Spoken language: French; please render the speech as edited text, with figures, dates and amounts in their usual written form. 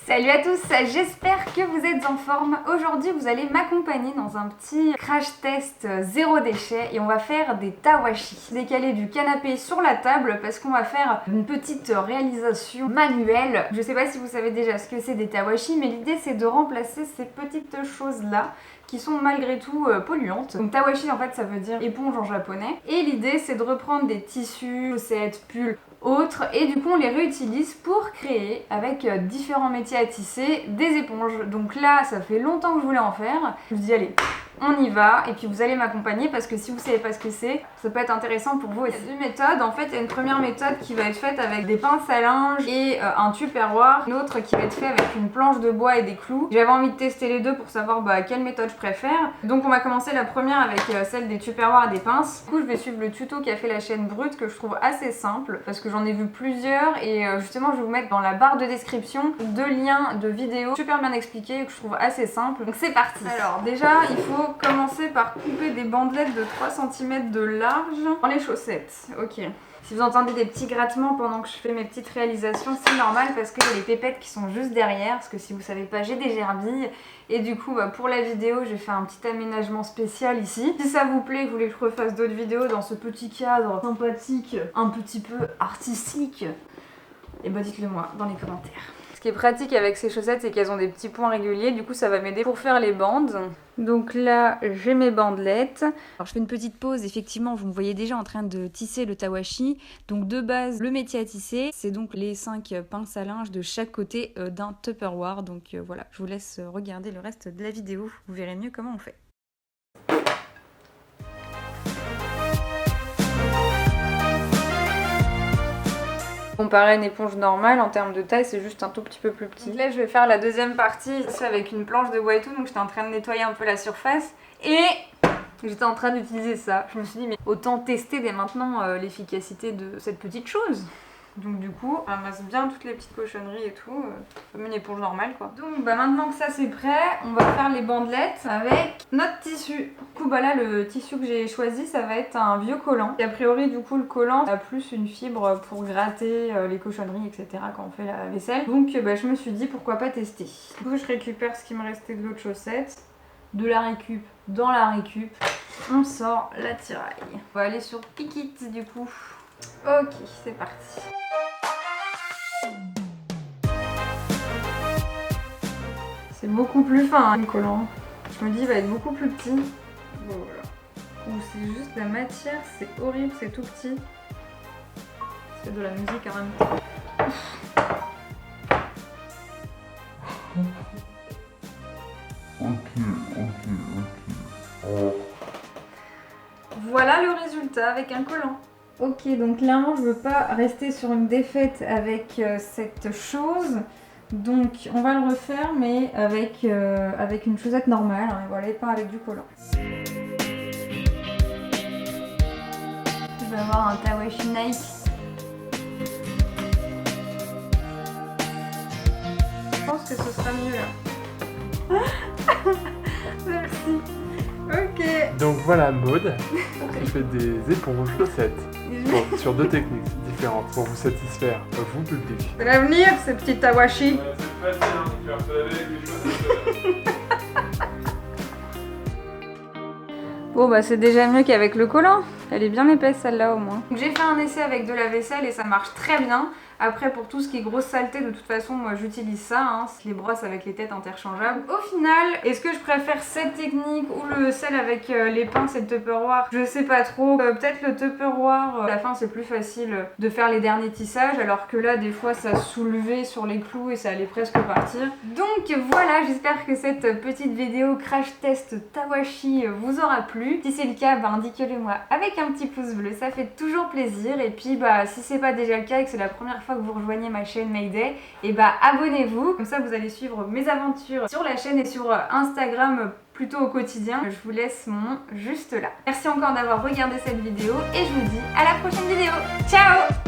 Salut à tous, j'espère que vous êtes en forme. Aujourd'hui vous allez m'accompagner dans un petit crash test zéro déchet et on va faire des tawashi. Décaler du canapé sur la table parce qu'on va faire une petite réalisation manuelle. Je sais pas si vous savez déjà ce que c'est des tawashi, mais l'idée c'est de remplacer ces petites choses là qui sont malgré tout polluantes. Donc tawashi en fait ça veut dire éponge en japonais. Et l'idée c'est de reprendre des tissus, chaussettes, pulls, autres, et du coup on les réutilise pour créer avec différents métiers à tisser des éponges. Donc là ça fait longtemps que je voulais en faire. Je me dis allez, on y va, et puis vous allez m'accompagner parce que si vous savez pas ce que c'est, ça peut être intéressant pour vous aussi. Il y a deux méthodes. En fait il y a une première méthode qui va être faite avec des pinces à linge et un tupperware, une autre qui va être faite avec une planche de bois et des clous. J'avais envie de tester les deux pour savoir quelle méthode je préfère. Donc on va commencer la première avec celle des tupperwares et des pinces. Du coup je vais suivre le tuto qu'a fait la chaîne Brut, que je trouve assez simple parce que j'en ai vu plusieurs, et justement je vais vous mettre dans la barre de description deux liens de vidéos super bien expliqués que je trouve assez simples. Donc c'est parti. Alors déjà il faut commencer par couper des bandelettes de 3 cm de large dans les chaussettes. Ok. Si vous entendez des petits grattements pendant que je fais mes petites réalisations, c'est normal parce que j'ai les pépettes qui sont juste derrière. Parce que si vous savez pas, j'ai des gerbilles. Et du coup, pour la vidéo, j'ai fait un petit aménagement spécial ici. Si ça vous plaît, vous voulez que je refasse d'autres vidéos dans ce petit cadre sympathique, un petit peu artistique, et bah dites-le moi dans les commentaires. Ce qui est pratique avec ces chaussettes, c'est qu'elles ont des petits points réguliers, du coup ça va m'aider pour faire les bandes. Donc là, j'ai mes bandelettes. Alors je fais une petite pause, effectivement, vous me voyez déjà en train de tisser le tawashi. Donc de base, le métier à tisser, c'est donc les 5 pinces à linge de chaque côté d'un tupperware. Donc voilà, je vous laisse regarder le reste de la vidéo, vous verrez mieux comment on fait. Comparé à une éponge normale, en termes de taille, c'est juste un tout petit peu plus petit. Donc là, je vais faire la deuxième partie, c'est avec une planche de bois et tout, donc j'étais en train de nettoyer un peu la surface, et j'étais en train d'utiliser ça. Je me suis dit, mais autant tester dès maintenant l'efficacité de cette petite chose. Donc du coup, on ramasse bien toutes les petites cochonneries et tout, comme une éponge normale quoi. Donc maintenant que ça c'est prêt, on va faire les bandelettes avec notre tissu. Du coup là le tissu que j'ai choisi, ça va être un vieux collant. Et a priori du coup le collant a plus une fibre pour gratter les cochonneries etc. quand on fait la vaisselle. Donc je me suis dit pourquoi pas tester. Du coup je récupère ce qui me restait de l'autre chaussette, de la récup dans la récup. On sort la tiraille. On va aller sur Pikit du coup. Ok, c'est parti. C'est beaucoup plus fin le collant. Je me dis il va être beaucoup plus petit. Bon, voilà. Ou c'est juste la matière, c'est horrible, c'est tout petit. C'est de la musique en même temps. Voilà le résultat avec un collant. Ok, donc clairement je veux pas rester sur une défaite avec cette chose. Donc on va le refaire mais avec une chaussette normale, hein, et voilà, et pas avec du collant. Je vais avoir un tawashi Nike. Je pense que ce sera mieux là. Merci. Ok. Donc voilà Maud, qui fait des éponges chaussettes sur deux techniques différentes pour vous satisfaire, vous public. C'est l'avenir ces petits tawashi. C'est facile hein, de faire ça avec les chaussettes. Bon c'est déjà mieux qu'avec le collant. Elle est bien épaisse celle-là au moins. J'ai fait un essai avec de la vaisselle et ça marche très bien. Après pour tout ce qui est grosse saleté, de toute façon moi j'utilise ça, hein, les brosses avec les têtes interchangeables. Au final, est-ce que je préfère cette technique ou celle avec les pinces et le tupperware? Je sais pas trop. Peut-être le tupperware, à la fin c'est plus facile de faire les derniers tissages, alors que là des fois ça soulevait sur les clous et ça allait presque partir. Donc voilà, j'espère que cette petite vidéo crash test tawashi vous aura plu. Si c'est le cas, indiquez-le moi avec un petit pouce bleu, ça fait toujours plaisir. Et puis si c'est pas déjà le cas et que c'est la première fois que vous rejoignez ma chaîne Mayday, et abonnez-vous, comme ça vous allez suivre mes aventures sur la chaîne et sur Instagram plutôt au quotidien. Je vous laisse mon nom juste là. Merci encore d'avoir regardé cette vidéo et je vous dis à la prochaine vidéo. Ciao!